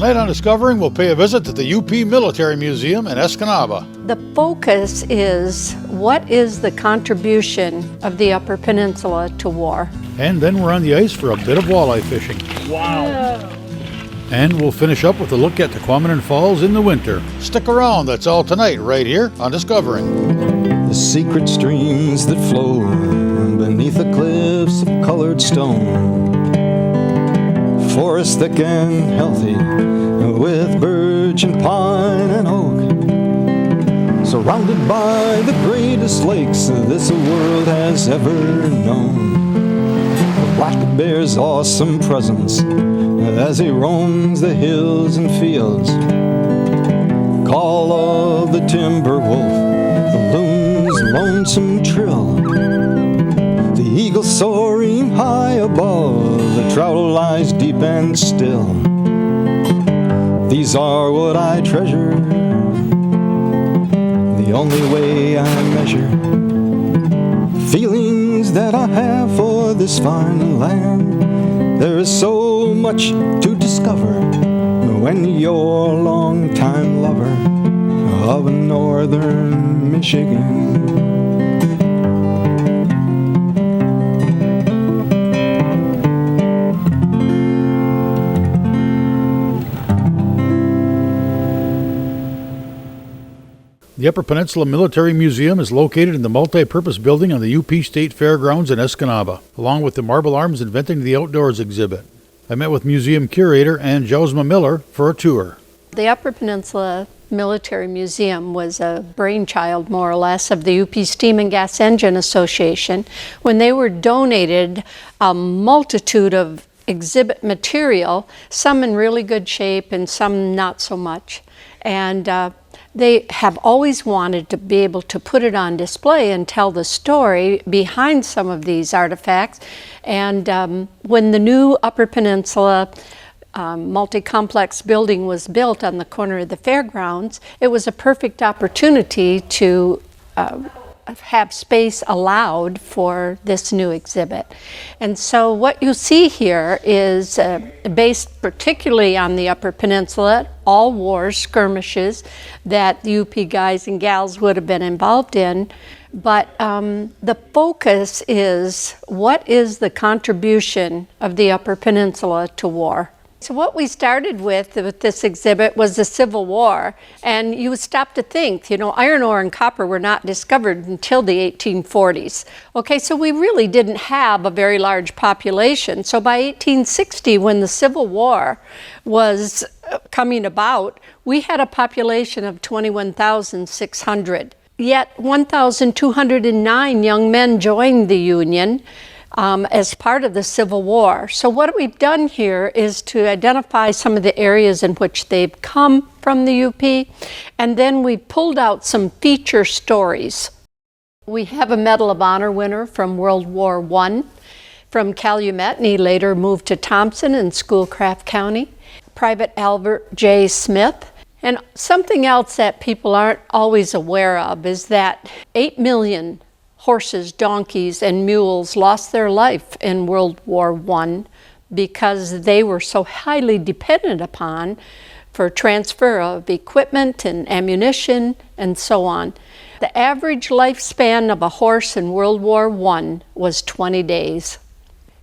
Tonight on Discovering, we'll pay a visit to the UP Military Museum in Escanaba. The focus is what is the contribution of the Upper Peninsula to war. And then we're on the ice for a bit of walleye fishing. Wow. And we'll finish up with a look at Tahquamenon Falls in the winter. Stick around, that's all tonight, right here on Discovering. The secret streams that flow beneath the cliffs of colored stone. Forest thick and healthy with birch and pine and oak. Surrounded by the greatest lakes this world has ever known. The black bear's awesome presence as he roams the hills and fields. Call of the timber wolf, the loon's lonesome trill. The eagle soaring high above, the trout lies deep and still. These are what I treasure, the only way I measure feelings that I have for this fine land. There is so much to discover when you're a long-time lover of northern Michigan. The Upper Peninsula Military Museum is located in the multi-purpose building on the UP State Fairgrounds in Escanaba, along with the Marble Arms Inventing the Outdoors exhibit. I met with museum curator Ann Josma Miller for a tour. The Upper Peninsula Military Museum was a brainchild, more or less, of the UP Steam and Gas Engine Association when they were donated a multitude of exhibit material, some in really good shape and some not so much. And they have always wanted to be able to put it on display and tell the story behind some of these artifacts. And when the new Upper Peninsula multi-complex building was built on the corner of the fairgrounds, it was a perfect opportunity to have space allowed for this new exhibit. And so what you see here is based particularly on the Upper Peninsula, all wars, skirmishes that the UP guys and gals would have been involved in. But the focus is what is the contribution of the Upper Peninsula to war. So what we started with this exhibit was the Civil War, and you stop to think, you know, iron ore and copper were not discovered until the 1840s. Okay, so we really didn't have a very large population. So by 1860, when the Civil War was coming about, we had a population of 21,600. Yet 1,209 young men joined the Union as part of the Civil War. So what we've done here is to identify some of the areas in which they've come from the UP, and then we pulled out some feature stories. We have a Medal of Honor winner from World War I, from Calumet, and he later moved to Thompson in Schoolcraft County. Private Albert J. Smith. And something else that people aren't always aware of is that 8 million horses, donkeys, and mules lost their life in World War I because they were so highly dependent upon for transfer of equipment and ammunition and so on. The average lifespan of a horse in World War I was 20 days.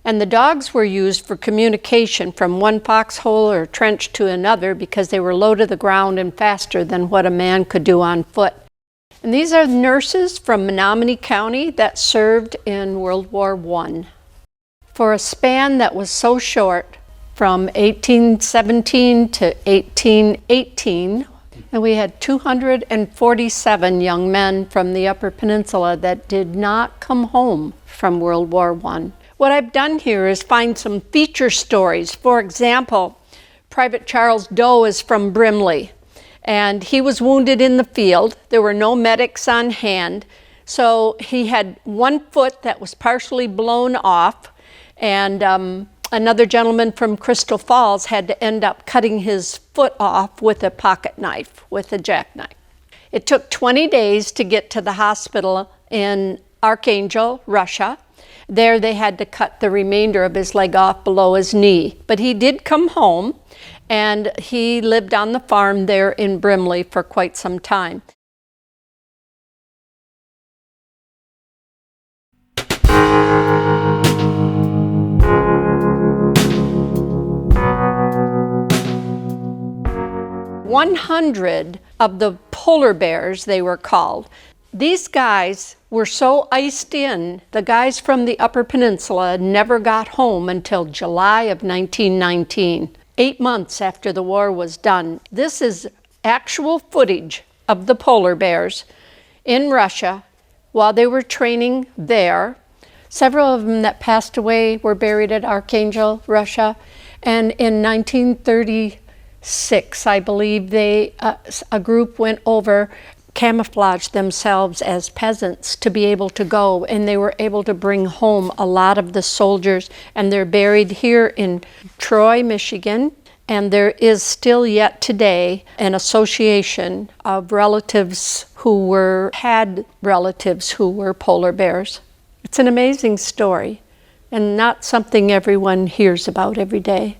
And the dogs were used for communication from one foxhole or trench to another because they were low to the ground and faster than what a man could do on foot. And these are nurses from Menominee County that served in World War I. For a span that was so short, from 1817 to 1818, and we had 247 young men from the Upper Peninsula that did not come home from World War I. What I've done here is find some feature stories. For example, Private Charles Doe is from Brimley, and he was wounded in the field. There were no medics on hand, so he had one foot that was partially blown off, and another gentleman from Crystal Falls had to end up cutting his foot off with a pocket knife, with a jackknife. It took 20 days to get to the hospital in Archangel, Russia. There they had to cut the remainder of his leg off below his knee. But he did come home, and he lived on the farm there in Brimley for quite some time. "100 of the polar bears," they were called. These guys were so iced in, the guys from the Upper Peninsula never got home until July of 1919, 8 months after the war was done. This is actual footage of the polar bears in Russia while they were training there. Several of them that passed away were buried at Archangel, Russia, and in 1936, I believe, a group went over, camouflaged themselves as peasants to be able to go, and they were able to bring home a lot of the soldiers, and they're buried here in Troy, Michigan. And there is still yet today an association of relatives who had relatives who were polar bears. It's an amazing story, and not something everyone hears about every day.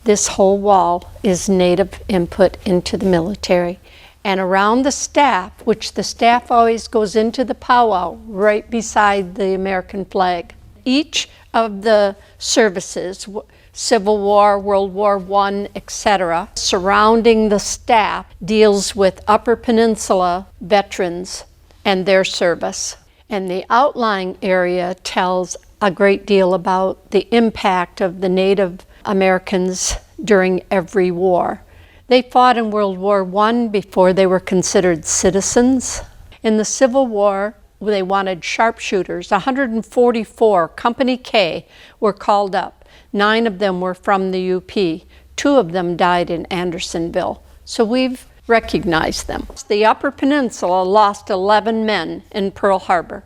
This whole wall is Native input into the military. And around the staff, which the staff always goes into the powwow right beside the American flag. Each of the services, Civil War, World War I, etc., surrounding the staff deals with Upper Peninsula veterans and their service. And the outlying area tells a great deal about the impact of the Native Americans during every war. They fought in World War I before they were considered citizens. In the Civil War, they wanted sharpshooters. 144, Company K, were called up. 9 of them were from the UP. 2 of them died in Andersonville. So we've recognized them. The Upper Peninsula lost 11 men in Pearl Harbor.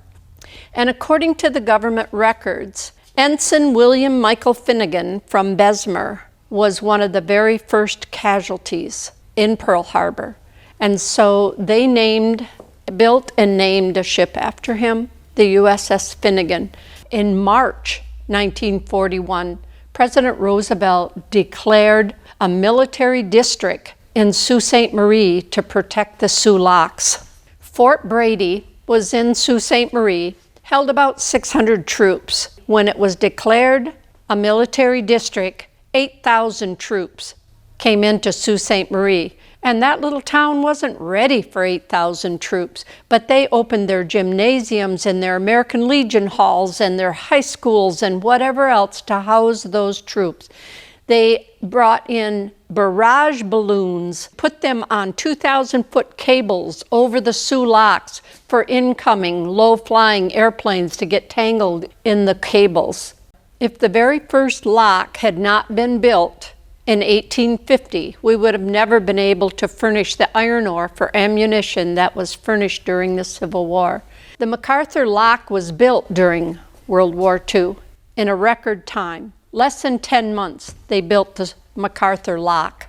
And according to the government records, Ensign William Michael Finnegan from Bessemer was one of the very first casualties in Pearl Harbor. And so they built and named a ship after him, the USS Finnegan. In March 1941, President Roosevelt declared a military district in Sault Ste. Marie to protect the Sioux Locks. Fort Brady was in Sault Ste. Marie, held about 600 troops. When it was declared a military district, 8,000 troops came into Sault Ste. Marie. And that little town wasn't ready for 8,000 troops, but they opened their gymnasiums and their American Legion halls and their high schools and whatever else to house those troops. They brought in barrage balloons, put them on 2,000-foot cables over the Sioux Locks for incoming low-flying airplanes to get tangled in the cables. If the very first lock had not been built in 1850, we would have never been able to furnish the iron ore for ammunition that was furnished during the Civil War. The MacArthur Lock was built during World War II in a record time. Less than 10 months, they built the MacArthur Lock.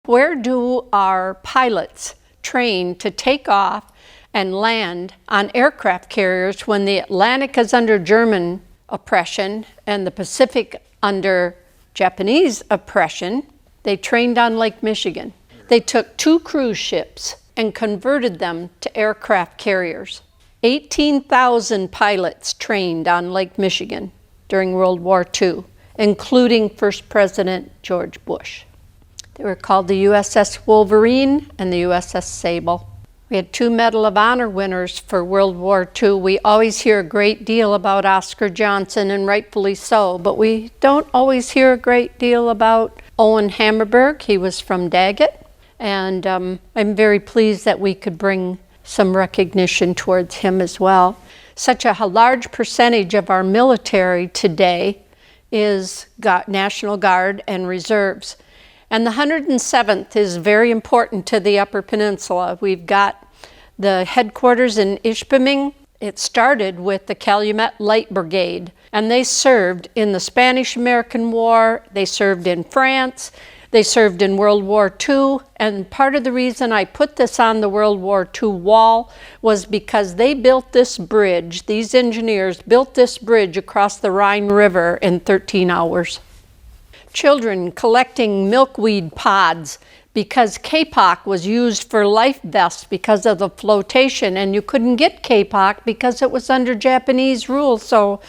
Where do our pilots train to take off and land on aircraft carriers when the Atlantic is under German oppression and the Pacific under Japanese oppression? They trained on Lake Michigan. They took 2 cruise ships and converted them to aircraft carriers. 18,000 pilots trained on Lake Michigan during World War II, including First President George Bush. They were called the USS Wolverine and the USS Sable. We had 2 Medal of Honor winners for World War II. We always hear a great deal about Oscar Johnson, and rightfully so, but we don't always hear a great deal about Owen Hammerberg. He was from Daggett, and I'm very pleased that we could bring some recognition towards him as well. Such a large percentage of our military today is National Guard and Reserves. And the 107th is very important to the Upper Peninsula. We've got the headquarters in Ishpeming. It started with the Calumet Light Brigade, and they served in the Spanish-American War, they served in France, they served in World War II, and part of the reason I put this on the World War II wall was because they built this bridge, these engineers built this bridge across the Rhine River in 13 hours. children collecting milkweed pods because kapok was used for life vests because of the flotation, and you couldn't get kapok because it was under Japanese rule. So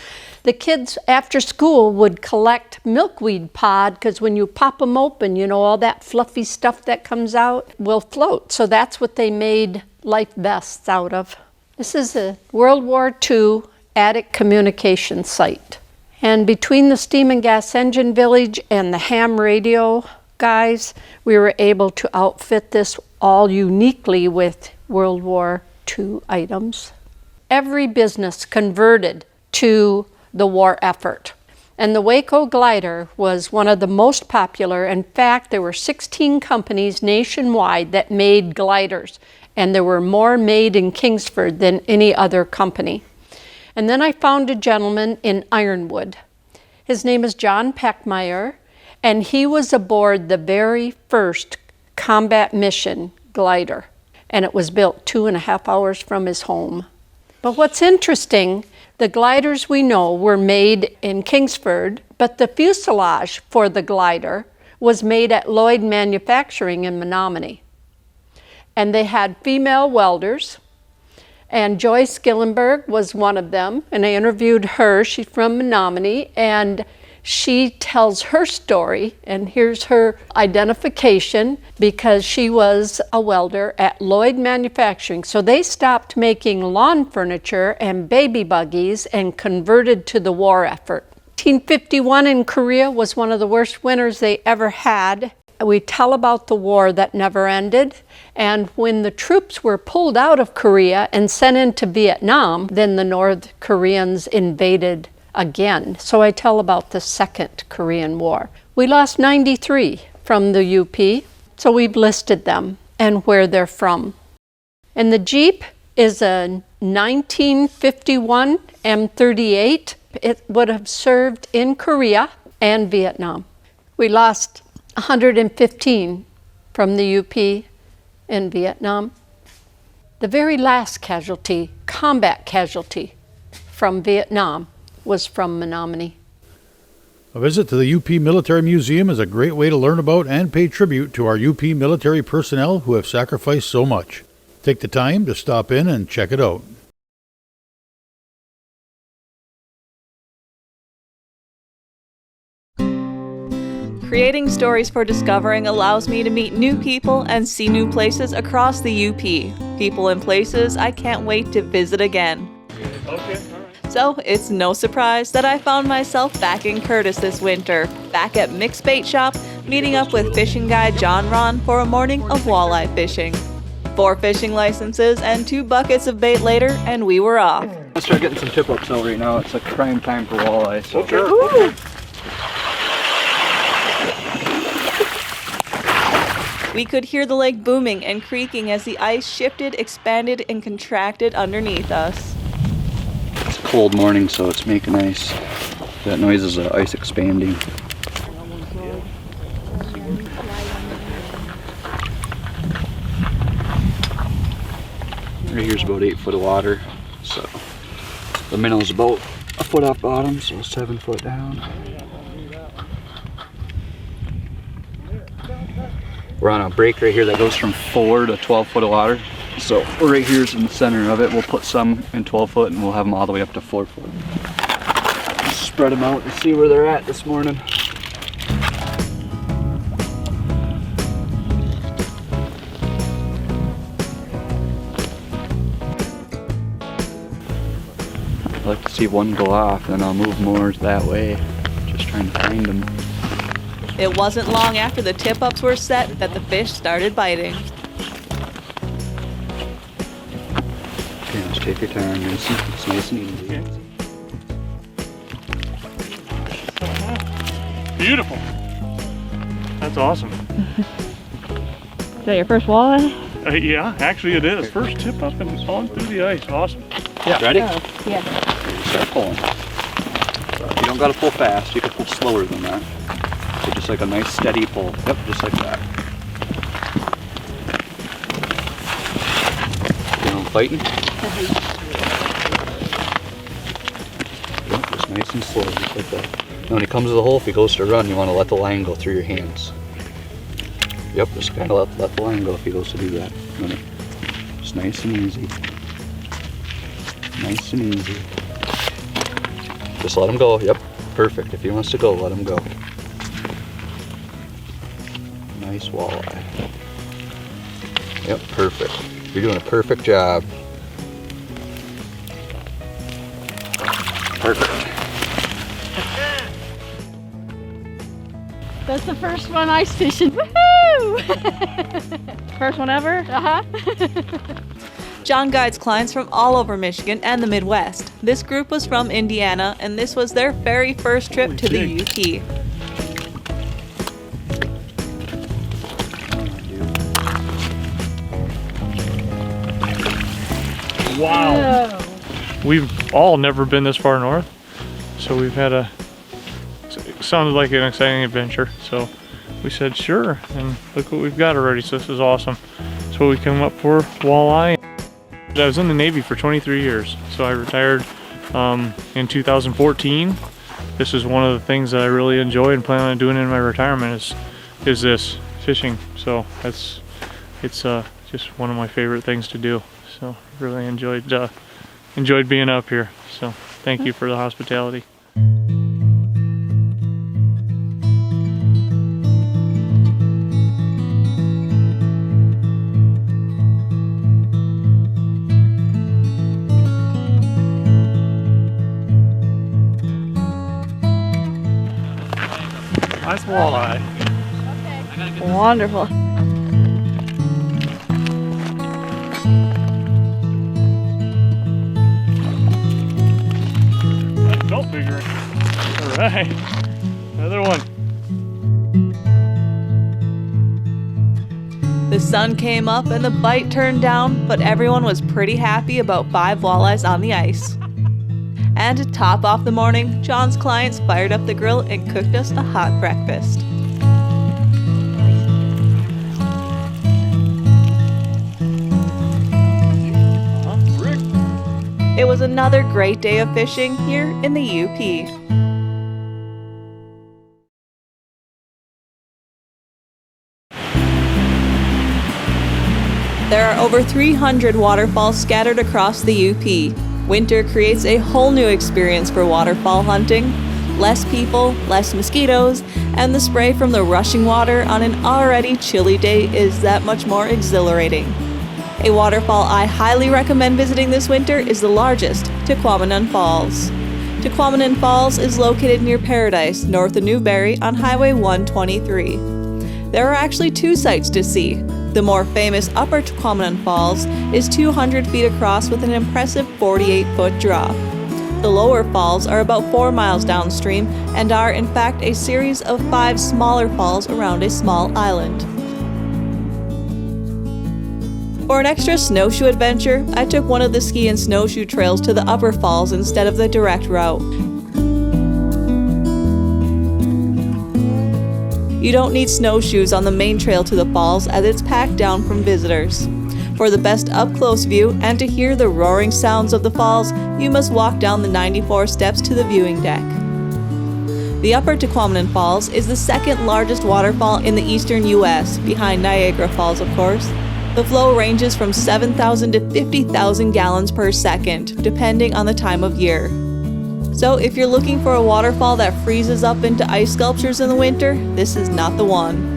the kids after school would collect milkweed pod because when you pop them open, you know, all that fluffy stuff that comes out will float. So that's what they made life vests out of. This is a World War II attic communication site. And between the steam and gas engine village and the ham radio guys, we were able to outfit this all uniquely with World War II items. Every business converted to the war effort. And the Waco glider was one of the most popular. In fact, there were 16 companies nationwide that made gliders, and there were more made in Kingsford than any other company. And then I found a gentleman in Ironwood. His name is John Peckmeyer, and he was aboard the very first combat mission glider, and it was built 2.5 hours from his home. But what's interesting, the gliders we know were made in Kingsford, but the fuselage for the glider was made at Lloyd Manufacturing in Menominee. And they had female welders, and Joyce Gillenberg was one of them, and I interviewed her. She's from Menominee, and she tells her story, and here's her identification, because she was a welder at Lloyd Manufacturing. So they stopped making lawn furniture and baby buggies and converted to the war effort. 1951 in Korea was one of the worst winters they ever had. We tell about the war that never ended, and when the troops were pulled out of Korea and sent into Vietnam, then the North Koreans invaded again. So I tell about the Second Korean War. We lost 93 from the UP, so we've listed them and where they're from. And the Jeep is a 1951 M38. It would have served in Korea and Vietnam. We lost 115 from the UP in Vietnam. The very last casualty, combat casualty from Vietnam, was from Menominee. A visit to the UP Military Museum is a great way to learn about and pay tribute to our UP military personnel who have sacrificed so much. Take the time to stop in and check it out. Creating stories for discovering allows me to meet new people and see new places across the UP. People and places I can't wait to visit again. So it's no surprise that I found myself back in Curtis this winter, back at Mixed Bait Shop, meeting up with fishing guide John Ron for a morning of walleye fishing. 4 fishing licenses and 2 buckets of bait later, and we were off. Let's start getting some tip-ups out right now. It's like prime time for walleye. So. Ooh. We could hear the lake booming and creaking as the ice shifted, expanded, and contracted underneath us. It's a cold morning, so it's making ice. That noise is the ice expanding. Right here's about 8 foot of water, so the minnow's about a foot off bottom, so 7 foot down. We're on a break right here that goes from 4 to 12 foot of water. So right here's in the center of it. We'll put some in 12 foot and we'll have them all the way up to 4 foot. Spread them out and see where they're at this morning. I'd like to see one go off, then I'll move more that way. Just trying to find them. It wasn't long after the tip-ups were set that the fish started biting. Okay, let's take your time. It's nice and easy. Beautiful. That's awesome. Is that your first walleye? Yeah, actually it is. First tip up and on through the ice. Awesome. Yeah. Ready? Yeah. Start pulling. So you don't got to pull fast. You can pull slower than that. So just like a nice steady pull. Yep, just like that. You know, fighting. Yep, just nice and slow, just like that. Now when he comes to the hole, if he goes to run, you want to let the line go through your hands. Yep, just kind of let the line go if he goes to do that. Just nice and easy. Nice and easy. Just let him go. Yep, perfect. If he wants to go, let him go. Nice walleye. Yep, perfect. You're doing a perfect job. Perfect. That's the first one ice fishing. Woohoo! First one ever? Uh-huh. John guides clients from all over Michigan and the Midwest. This group was from Indiana, and this was their very first trip to the UP. Wow. Oh. We've all never been this far north, so we've had it sounded like an exciting adventure. So we said sure, and look what we've got already. So this is awesome. So we came up for walleye. I was in the Navy for 23 years, so I retired in 2014. This is one of the things that I really enjoy and plan on doing in my retirement is this fishing. So it's just one of my favorite things to do. So really enjoyed being up here. So thank you for the hospitality. Nice walleye. Wonderful. That felt bigger. All right, another one. The sun came up and the bite turned down, but everyone was pretty happy about 5 walleyes on the ice. And to top off the morning, John's clients fired up the grill and cooked us a hot breakfast. It was another great day of fishing here in the UP. There are over 300 waterfalls scattered across the UP. Winter creates a whole new experience for waterfall hunting. Less people, less mosquitoes, and the spray from the rushing water on an already chilly day is that much more exhilarating. A waterfall I highly recommend visiting this winter is the largest, Tahquamenon Falls. Tahquamenon Falls is located near Paradise, north of Newberry on Highway 123. There are actually 2 sights to see. The more famous Upper Tahquamenon Falls is 200 feet across with an impressive 48-foot drop. The lower falls are about 4 miles downstream and are in fact a series of 5 smaller falls around a small island. For an extra snowshoe adventure, I took one of the ski and snowshoe trails to the upper falls instead of the direct route. You don't need snowshoes on the main trail to the falls as it's packed down from visitors. For the best up-close view and to hear the roaring sounds of the falls, you must walk down the 94 steps to the viewing deck. The Upper Tahquamenon Falls is the second largest waterfall in the eastern U.S., behind Niagara Falls, of course. The flow ranges from 7,000 to 50,000 gallons per second, depending on the time of year. So if you're looking for a waterfall that freezes up into ice sculptures in the winter, this is not the one.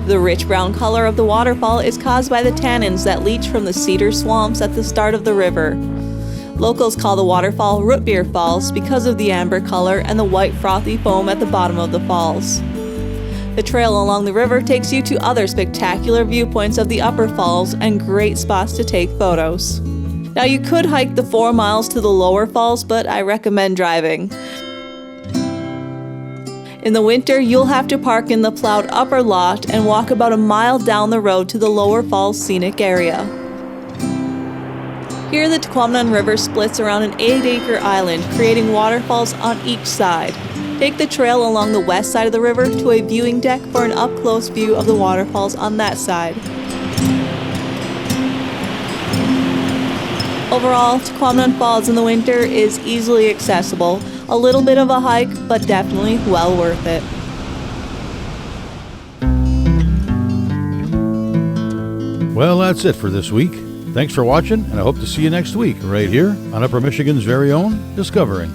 The rich brown color of the waterfall is caused by the tannins that leach from the cedar swamps at the start of the river. Locals call the waterfall root beer falls because of the amber color and the white frothy foam at the bottom of the falls. The trail along the river takes you to other spectacular viewpoints of the upper falls and great spots to take photos. Now you could hike the 4 miles to the lower falls, but I recommend driving. In the winter, you'll have to park in the plowed upper lot and walk about a mile down the road to the lower falls scenic area. Here the Tahquamenon River splits around an 8-acre island, creating waterfalls on each side. Take the trail along the west side of the river to a viewing deck for an up-close view of the waterfalls on that side. Overall, Tahquamenon Falls in the winter is easily accessible. A little bit of a hike, but definitely well worth it. Well, that's it for this week. Thanks for watching, and I hope to see you next week right here on Upper Michigan's very own Discovering.